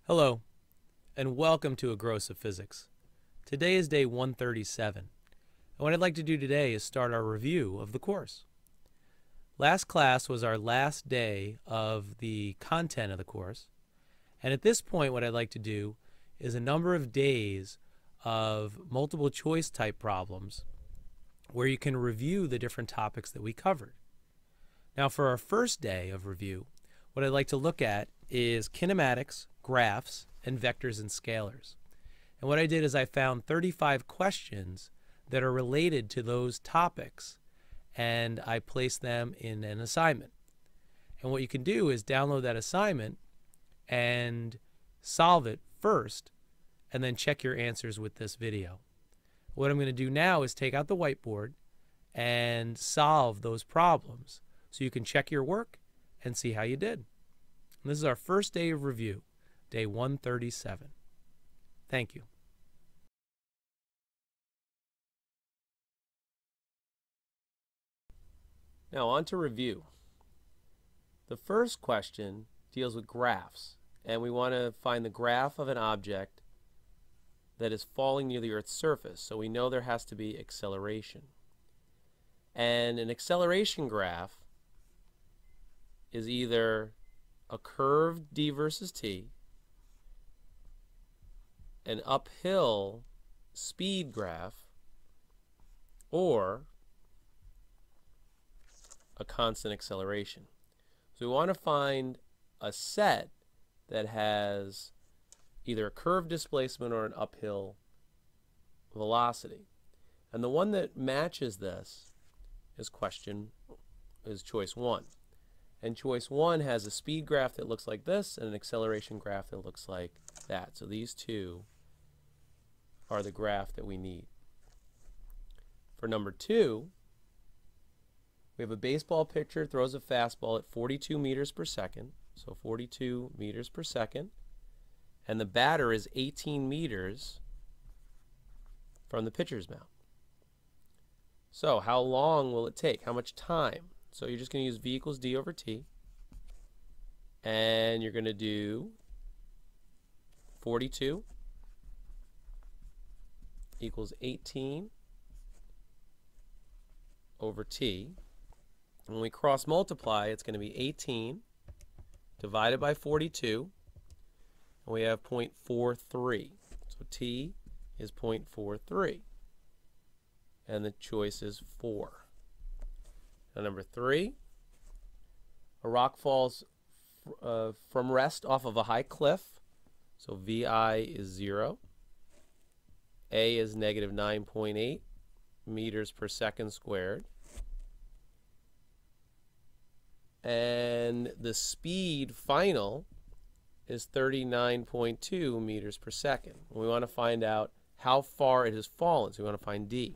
Hello, and welcome to Agrosive Physics. Today is day 137, and what I'd like to do today is start our review of the course. Last class was our last day of the content of the course, and at this point what I'd like to do is a number of days of multiple choice type problems where you can review the different topics that we covered. Now for our first day of review, what I'd like to look at is kinematics, graphs, and vectors and scalars. And what I did is I found 35 questions that are related to those topics, and I placed them in an assignment. And what you can do is download that assignment and solve it first, and then check your answers with this video. What I'm going to do now is take out the whiteboard and solve those problems so you can check your work and see how you did. And this is our first day of review, day 137. Thank you. Now on to review. The first question deals with graphs, and we want to find the graph of an object that is falling near the Earth's surface, so we know there has to be acceleration. And an acceleration graph is either a curved d versus t, an uphill speed graph, or a constant acceleration. So we want to find a set that has either a curved displacement or an uphill velocity. And the one that matches this is choice 1. And choice 1 has a speed graph that looks like this and an acceleration graph that looks like that. So these two are the graph that we need. For number 2, we have a baseball pitcher throws a fastball at 42 meters per second. So 42 meters per second. And the batter is 18 meters from the pitcher's mound. So how long will it take? How much time? So you're just going to use v equals d over t. And you're going to do 42 equals 18 over t. When we cross multiply, it's going to be 18 divided by 42, and we have 0.43. So t is 0.43, and the choice is 4. Now number 3, a rock falls from rest off of a high cliff, so vi is 0. A is negative 9.8 meters per second squared. And the speed final is 39.2 meters per second. We want to find out how far it has fallen, so we want to find d.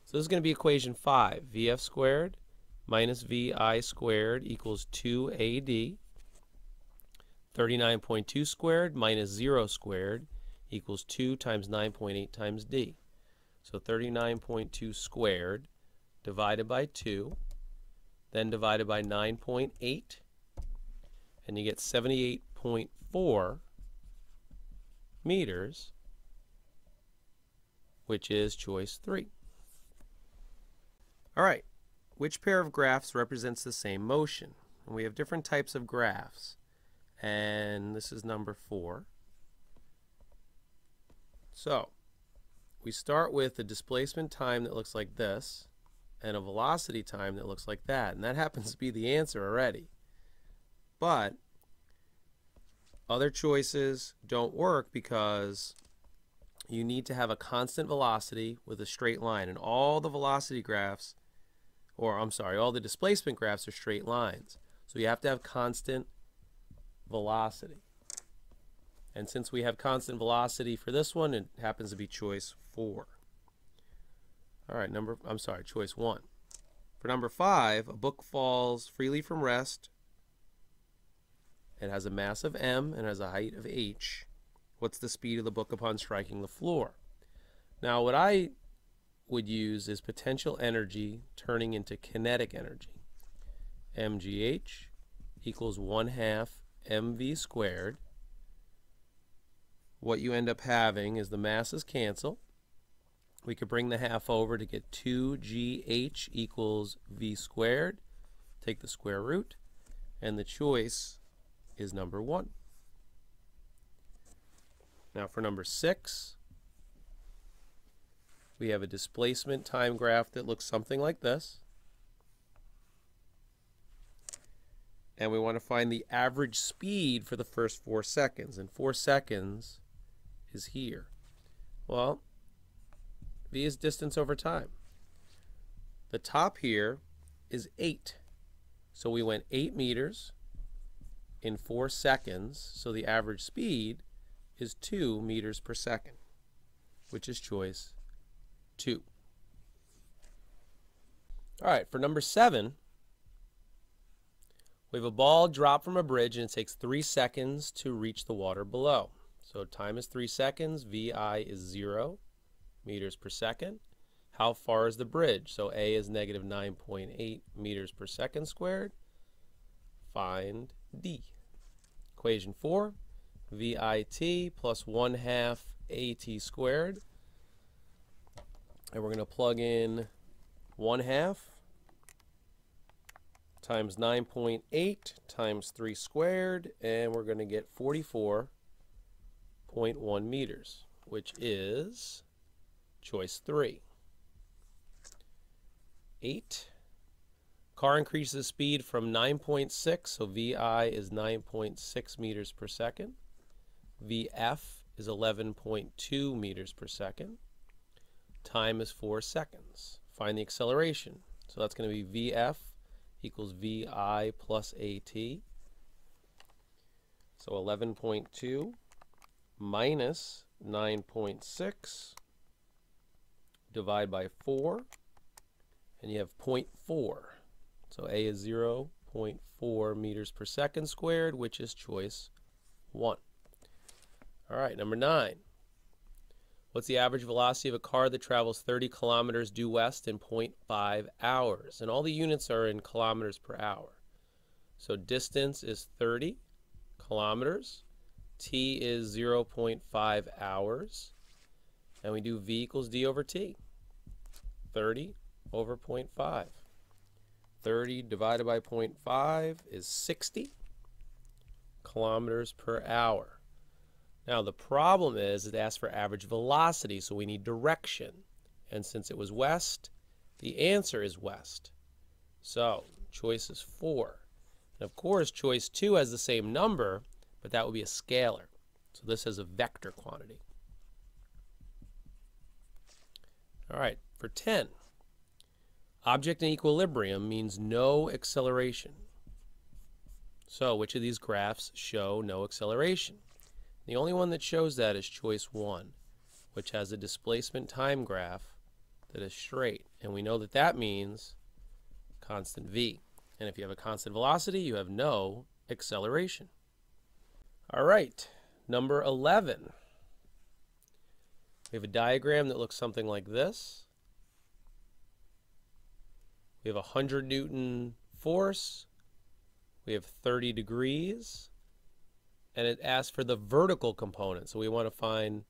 So this is going to be equation 5. Vf squared minus Vi squared equals 2AD. 39.2 squared minus 0 squared equals 2 times 9.8 times d. So 39.2 squared divided by 2, then divided by 9.8, and you get 78.4 meters, which is choice 3. All right, which pair of graphs represents the same motion? And we have different types of graphs, and this is number 4. So we start with a displacement time that looks like this and a velocity time that looks like that, and that happens to be the answer already. But other choices don't work because you need to have a constant velocity with a straight line, and all the velocity graphs, or I'm sorry, all the displacement graphs are straight lines. So you have to have constant velocity. And since we have constant velocity for this one, it happens to be choice 4. All right, choice 1. For number 5, a book falls freely from rest. It has a mass of m and has a height of h. What's the speed of the book upon striking the floor? Now what I would use is potential energy turning into kinetic energy. mgh equals 1/2 mv squared what you end up having is the masses cancel. We could bring the half over to get 2gh equals v squared. Take the square root, and the choice is number 1. Now for number 6, we have a displacement time graph that looks something like this. And we want to find the average speed for the first 4 seconds. And 4 seconds is here. Well, v is distance over time. The top here is 8. So we went 8 meters in 4 seconds. So the average speed is 2 meters per second, which is choice 2. All right, for number 7, we have a ball dropped from a bridge and it takes 3 seconds to reach the water below. So time is 3 seconds, VI is 0 meters per second. How far is the bridge? So A is negative 9.8 meters per second squared. Find D. Equation 4, VIT plus 1/2 AT squared. And we're going to plug in 1/2 times 9.8 times 3 squared, and we're going to get 44.1 meters, which is choice 3. 8. Car increases speed from 9.6, so VI is 9.6 meters per second. VF is 11.2 meters per second. Time is 4 seconds. Find the acceleration. So that's going to be VF equals VI plus AT. So 11.2 minus 9.6 divide by 4, and you have 0.4. So A is 0.4 meters per second squared, which is choice 1. All right, number 9. What's the average velocity of a car that travels 30 kilometers due west in 0.5 hours? And all the units are in kilometers per hour. So distance is 30 kilometers. T is 0.5 hours. And we do V equals D over T. 30 over 0.5. 30 divided by 0.5 is 60 kilometers per hour. Now the problem is it asks for average velocity, so we need direction. And since it was west, the answer is west. So choice is 4. And of course choice 2 has the same number, but that would be a scalar. So this is a vector quantity. All right, for 10. Object in equilibrium means no acceleration. So which of these graphs show no acceleration? The only one that shows that is choice 1, which has a displacement time graph that is straight. And we know that that means constant v. And if you have a constant velocity, you have no acceleration. All right, number 11. We have a diagram that looks something like this. We have a 100 Newton force. We have 30 degrees. And it asks for the vertical component. So we want to find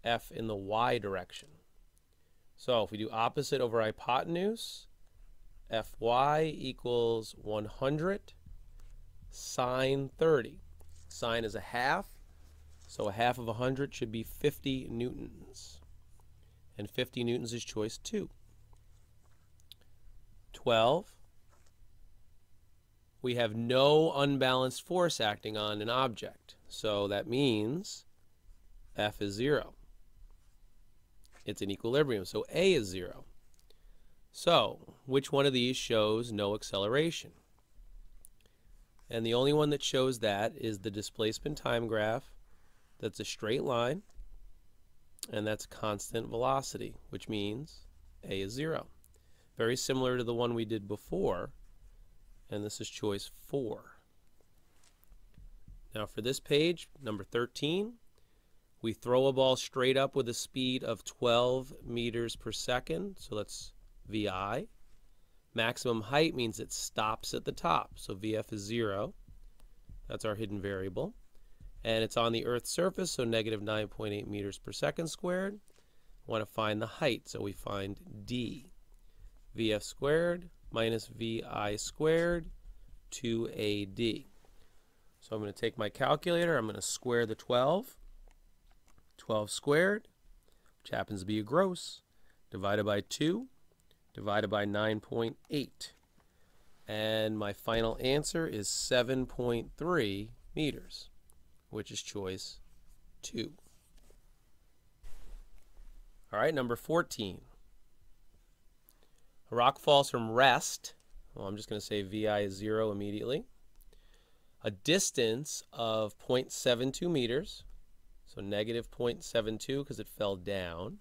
F in the y direction. So if we do opposite over hypotenuse, Fy equals 100 sine 30. Sine is a half, so a half of 100 should be 50 newtons. And 50 newtons is choice 2. 12. We have no unbalanced force acting on an object. So that means F is 0. It's in equilibrium, so A is 0. So which one of these shows no acceleration? And the only one that shows that is the displacement time graph. That's a straight line, and that's constant velocity, which means A is 0. Very similar to the one we did before. And this is choice 4. Now for this page, number 13, we throw a ball straight up with a speed of 12 meters per second, so that's VI. Maximum height means it stops at the top, so VF is 0. That's our hidden variable. and it's on the Earth's surface, so negative 9.8 meters per second squared. I want to find the height, so we find d. Vf squared minus Vi squared 2AD. So I'm going to take my calculator, I'm going to square the 12. 12 squared, which happens to be a gross, divided by 2, divided by 9.8. And my final answer is 7.3 meters, which is choice 2. All right, number 14. A rock falls from rest. Well, I'm just going to say Vi is 0 immediately. A distance of 0.72 meters, so negative 0.72 because it fell down,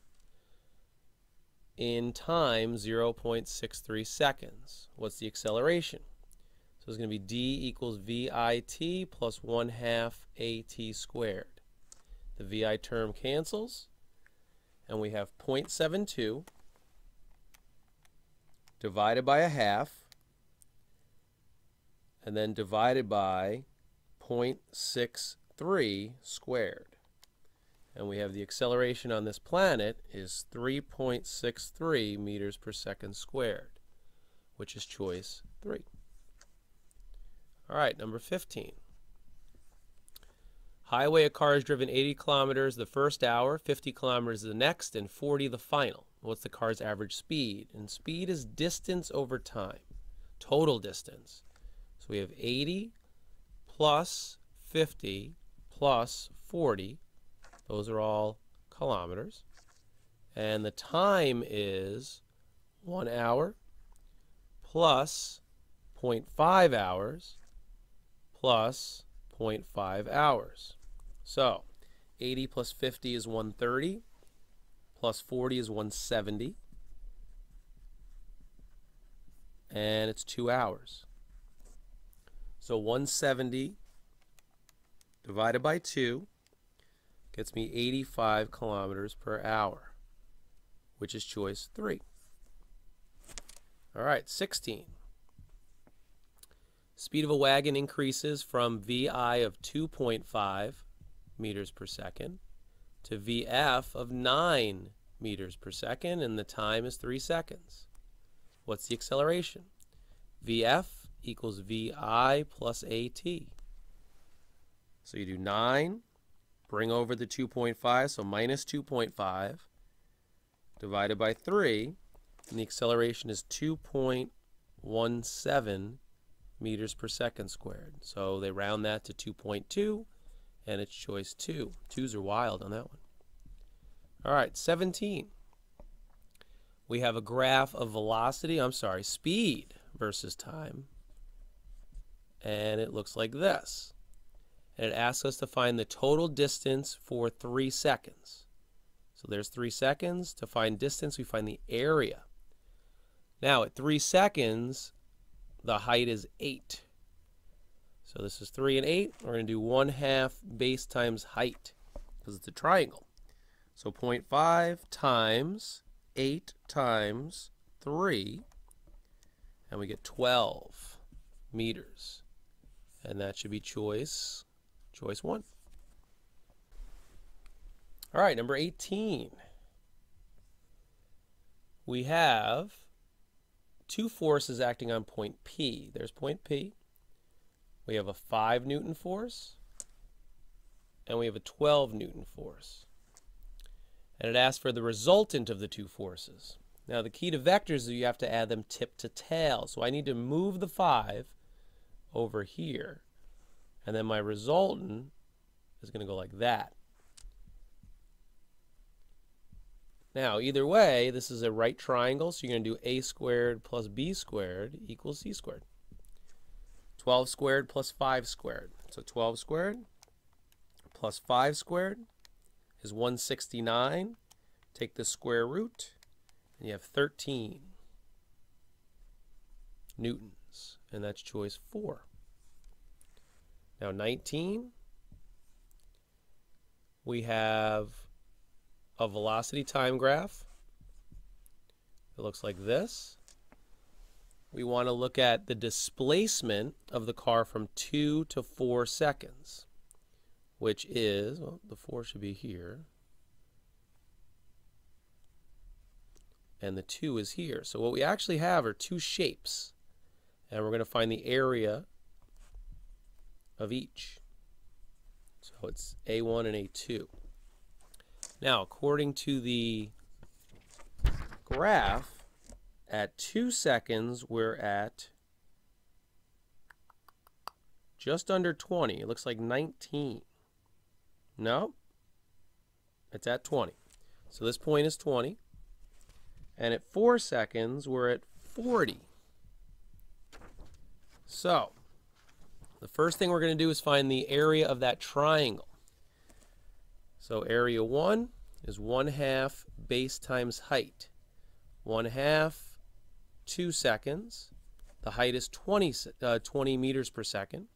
in time 0.63 seconds. What's the acceleration? So it's going to be d equals VIT plus 1/2 AT squared. The VI term cancels, and we have 0.72 divided by 1/2, and then divided by 0.63 squared. And we have the acceleration on this planet is 3.63 meters per second squared, which is choice 3. All right, number 15. Highway, a car is driven 80 kilometers the first hour, 50 kilometers the next, and 40 the final. What's the car's average speed? And speed is distance over time, total distance. So we have 80 plus 50 plus 40. Those are all kilometers. And the time is 1 hour plus 0.5 hours plus 0.5 hours. So 80 plus 50 is 130, plus 40 is 170, and it's 2 hours. So 170 divided by 2 gets me 85 kilometers per hour, which is choice 3. All right, 16. Speed of a wagon increases from VI of 2.5 meters per second to VF of 9 meters per second, and the time is 3 seconds. What's the acceleration? VF equals VI plus AT. So you do 9, bring over the 2.5, so minus 2.5, divided by 3, and the acceleration is 2.17 meters per second squared. So they round that to 2.2, and it's choice 2. 2s are wild on that one. All right, 17. We have a graph of speed versus time, and it looks like this. And it asks us to find the total distance for 3 seconds. So there's 3 seconds. To find distance, we find the area. Now at 3 seconds, the height is 8. So this is 3 and 8. We're going to do 1/2 base times height because it's a triangle. So 0.5 times 8 times 3, and we get 12 meters. And that should be choice 1. All right, number 18. We have 2 forces acting on point P. There's point P. We have a 5 Newton force, and we have a 12 Newton force. And it asks for the resultant of the 2 forces. Now the key to vectors is you have to add them tip to tail. So I need to move the 5 over here, and then my resultant is going to go like that. Now either way, this is a right triangle, so you're going to do a squared plus b squared equals c squared. 12 squared plus 5 squared. So 12 squared plus 5 squared is 169. Take the square root, and you have 13 newtons, and that's choice 4. Now 19, we have a velocity time graph. It looks like this. We want to look at the displacement of the car from 2 to 4 seconds. which is, well, the 4 should be here, and the 2 is here. So what we actually have are two shapes, and we're going to find the area of each. So it's A1 and A2. Now, according to the graph, at 2 seconds, we're at just under 20. It looks like 19. No, it's at 20. So this point is 20. And at 4 seconds, we're at 40. So the first thing we're going to do is find the area of that triangle. So area 1 is 1/2 base times height. 1/2, 2 seconds. The height is 20 meters per second.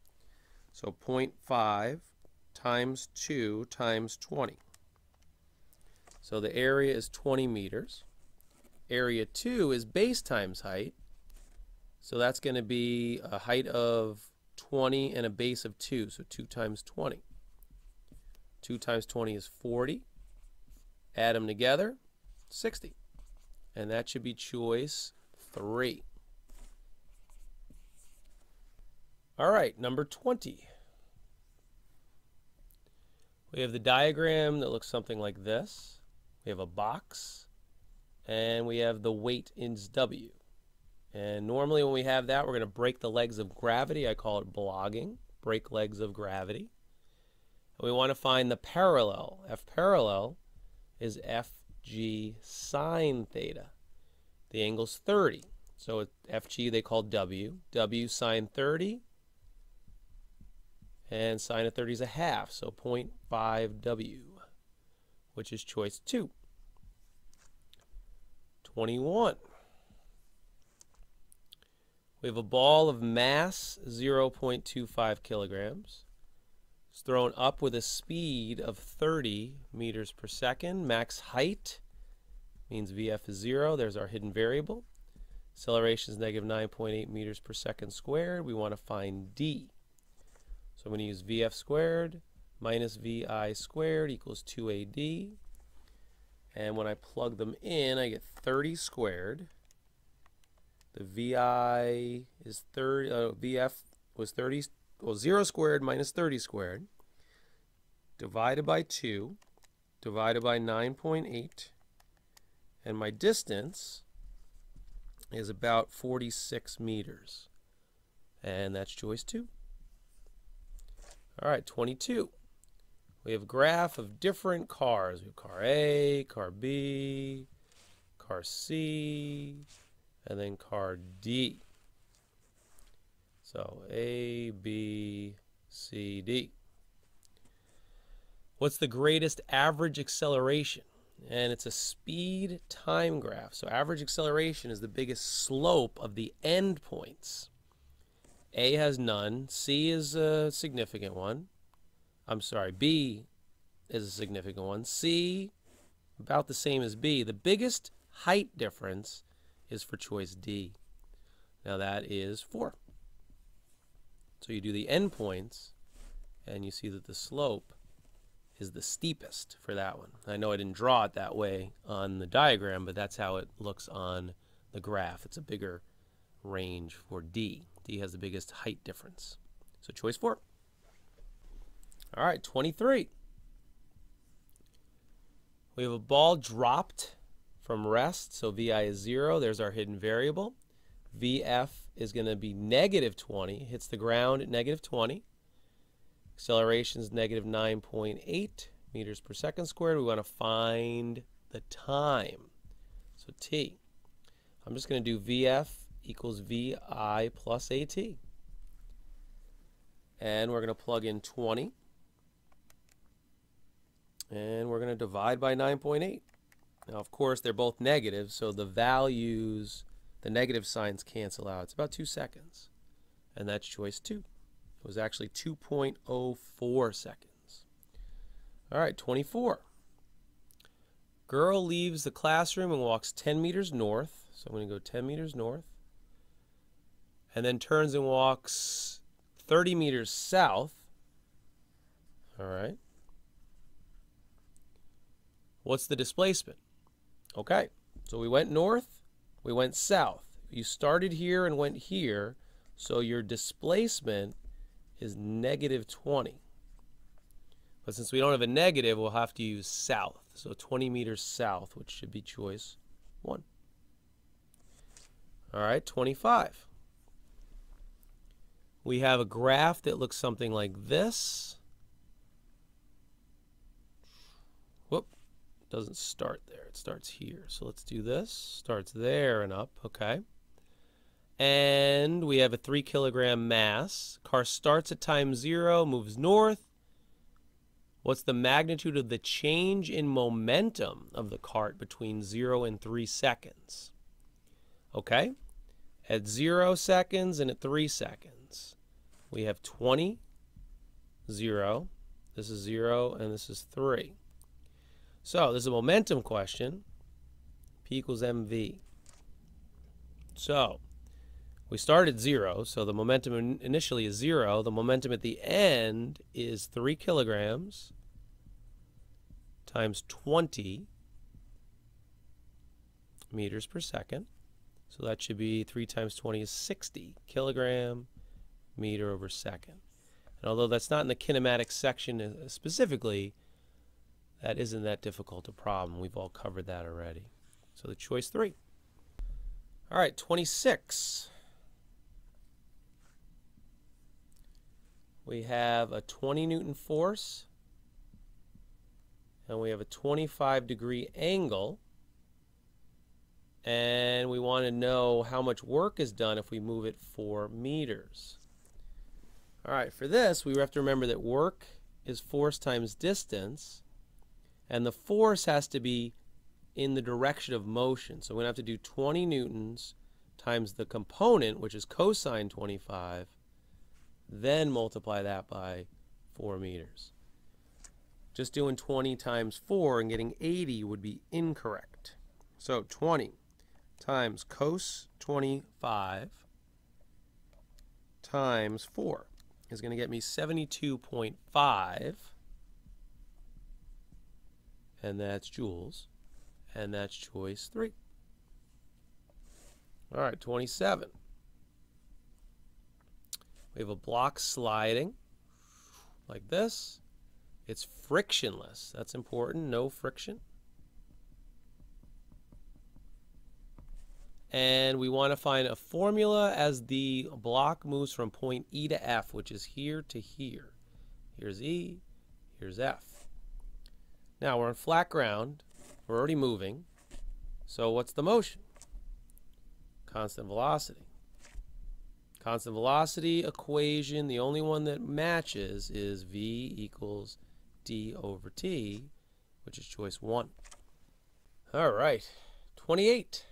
So 0.5 times 2 times 20. So the area is 20 meters. Area 2 is base times height. So that's going to be a height of 20 and a base of 2. So 2 times 20. 2 times 20 is 40. Add them together, 60. And that should be choice 3. All right, number 20. We have the diagram that looks something like this. We have a box, and we have the weight is W. And normally when we have that, we're going to break the legs of gravity. I call it blogging, break legs of gravity. And we want to find the parallel. F parallel is FG sine theta. The angle's 30. So FG they call W. W sine 30. And sine of 30 is 1/2, so 0.5 W, which is choice 2. 21. We have a ball of mass 0.25 kilograms. It's thrown up with a speed of 30 meters per second. Max height means VF is 0. There's our hidden variable. Acceleration is negative 9.8 meters per second squared. We want to find D. So I'm going to use VF squared minus VI squared equals 2AD. And when I plug them in, I get 30 squared. The VI is 30, VF was 30, well, 0 squared minus 30 squared, divided by 2, divided by 9.8, and my distance is about 46 meters. And that's choice 2. All right, 22. We have a graph of different cars. We have car A, car B, car C, and then car D. So A, B, C, D. What's the greatest average acceleration? And it's a speed time graph. So average acceleration is the biggest slope of the endpoints. A has none. C is a significant one. I'm sorry, B is a significant one. C, about the same as B. The biggest height difference is for choice D. Now that is 4. So you do the endpoints, and you see that the slope is the steepest for that one. I know I didn't draw it that way on the diagram, but that's how it looks on the graph. It's a bigger range for D. D has the biggest height difference. So choice 4. All right, 23. We have a ball dropped from rest, so VI is 0. There's our hidden variable. VF is going to be negative 20. Hits the ground at negative 20. Acceleration is negative 9.8 meters per second squared. We want to find the time. So T. I'm just going to do VF equals VI plus AT. And we're going to plug in 20. And we're going to divide by 9.8. Now, of course, they're both negative, so the values, the negative signs cancel out. It's about 2 seconds. And that's choice 2. It was actually 2.04 seconds. All right, 24. Girl leaves the classroom and walks 10 meters north. So I'm going to go 10 meters north. And then turns and walks 30 meters south. All right. What's the displacement? Okay, so we went north, we went south. You started here and went here, so your displacement is negative 20. But since we don't have a negative, we'll have to use south. So 20 meters south, which should be choice 1. All right, 25. We have a graph that looks something like this. Whoop, doesn't start there. It starts here. So let's do this. Starts there and up, okay. And we have a 3 kilogram mass. Car starts at time 0, moves north. What's the magnitude of the change in momentum of the cart between 0 and 3 seconds? Okay, at 0 seconds and at 3 seconds, we have 20, 0, this is 0, and this is 3. So this is a momentum question, P equals mv. So we start at 0, so the momentum initially is 0. The momentum at the end is 3 kilograms times 20 meters per second. So that should be 3 times 20 is 60 kilogram meter over second. And although that's not in the kinematics section specifically, that isn't that difficult a problem. We've all covered that already. So the choice 3. All right, 26. We have a 20 Newton force, and we have a 25-degree angle, and we want to know how much work is done if we move it 4 meters. All right, for this, we have to remember that work is force times distance, and the force has to be in the direction of motion. So we're going to have to do 20 newtons times the component, which is cosine 25, then multiply that by 4 meters. Just doing 20 times 4 and getting 80 would be incorrect. So 20 times cos 25 times 4 is going to get me 72.5, and that's joules, and that's choice 3. All right, 27. We have a block sliding like this. It's frictionless. That's important. No friction. And we want to find a formula as the block moves from point E to F, which is here to here. Here's E, here's F. Now we're on flat ground. We're already moving. So what's the motion? Constant velocity. Constant velocity equation, the only one that matches is V equals d over t, which is choice 1. All right, 28.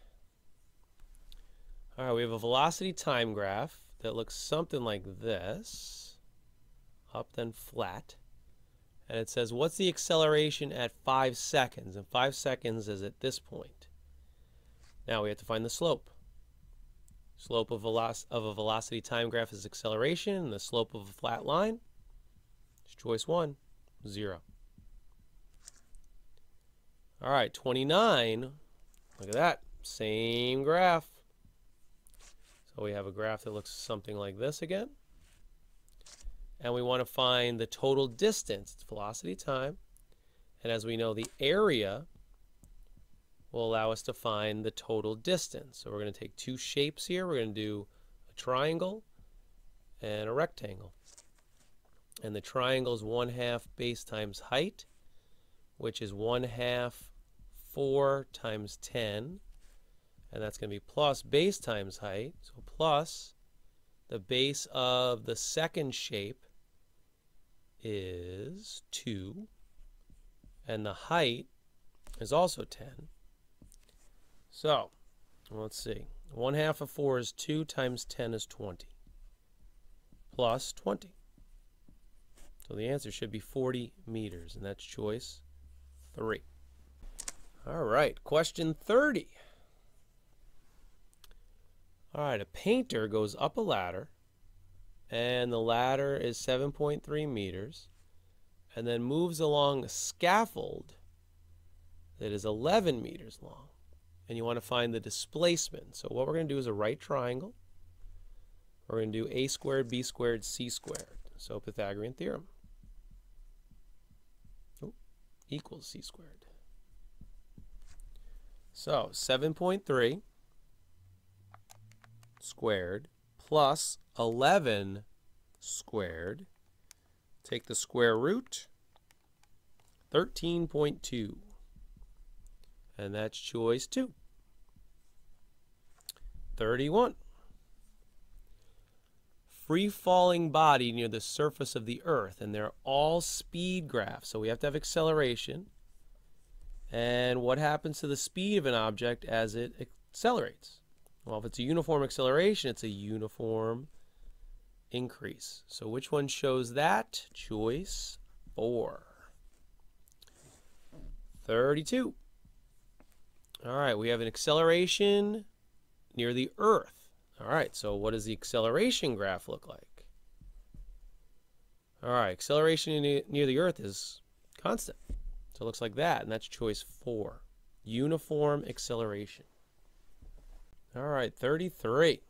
All right, we have a velocity time graph that looks something like this, up then flat. And it says, what's the acceleration at 5 seconds? And 5 seconds is at this point. Now we have to find the slope. Slope of a velocity time graph is acceleration, and the slope of a flat line is choice 1, 0. All right, 29. Look at that. Same graph. So we have a graph that looks something like this again. And we want to find the total distance. It's velocity time. And as we know, the area will allow us to find the total distance. So we're going to take 2 shapes here. We're going to do a triangle and a rectangle. And the triangle is 1/2 base times height, which is 1/2 4 times 10. And that's going to be plus base times height. So plus the base of the second shape is 2. And the height is also 10. So, let's see. 1/2 of 4 is 2 times 10 is 20. Plus 20. So the answer should be 40 meters, and that's choice 3. All right, question 30. All right, a painter goes up a ladder, and the ladder is 7.3 meters, and then moves along a scaffold that is 11 meters long. And you want to find the displacement. So what we're going to do is a right triangle. We're going to do a squared, b squared, c squared. So Pythagorean theorem. Equals c squared. So 7.3 squared plus 11 squared. Take the square root, 13.2. And that's choice 2. 31. Free-falling body near the surface of the earth, and they're all speed graphs. So we have to have acceleration. And what happens to the speed of an object as it accelerates? Well, if it's a uniform acceleration, it's a uniform increase. So which one shows that? Choice 4. 32. All right, we have an acceleration near the earth. All right, so what does the acceleration graph look like? All right, acceleration near the earth is constant. So it looks like that, and that's choice 4. Uniform acceleration. All right, 33.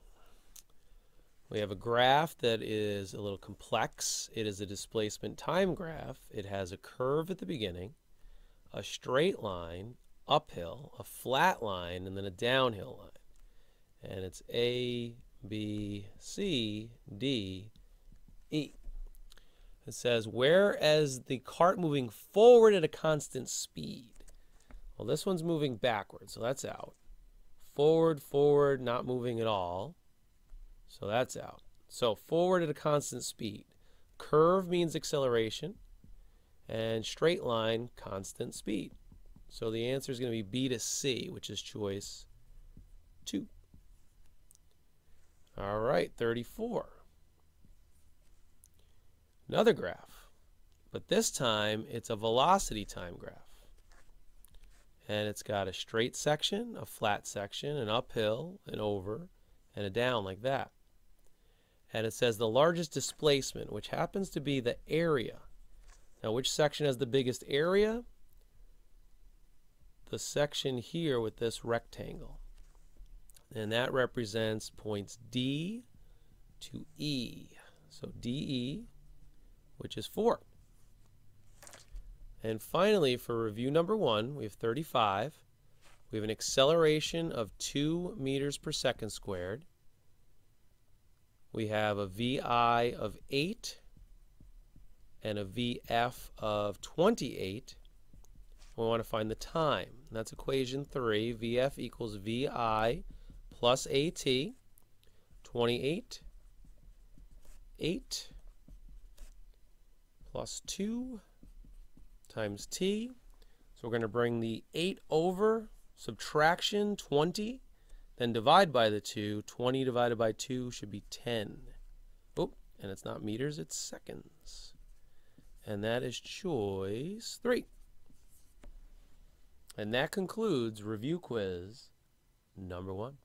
We have a graph that is a little complex. It is a displacement time graph. It has a curve at the beginning, a straight line, uphill, a flat line, and then a downhill line. And it's A, B, C, D, E. It says, whereas the cart moving forward at a constant speed. Well, this one's moving backwards, so that's out. Forward, forward, not moving at all. So that's out. So forward at a constant speed. Curve means acceleration, and straight line, constant speed. So the answer is going to be B to C, which is choice 2. All right, 34. Another graph, but this time it's a velocity time graph. And it's got a straight section, a flat section, an uphill, an over, and a down like that. And it says the largest displacement, which happens to be the area. Now, which section has the biggest area? The section here with this rectangle. And that represents points D to E. So DE, which is 4. And finally, for review number 1, we have 35. We have an acceleration of 2 meters per second squared. We have a VI of 8 and a VF of 28. We want to find the time. And that's equation 3. VF equals VI plus AT. 28, 8 plus 2 times T. So we're going to bring the 8 over, subtraction 20, then divide by the 2. 20 divided by 2 should be 10. Oh, and it's not meters, it's seconds. And that is choice 3. And that concludes review quiz number 1.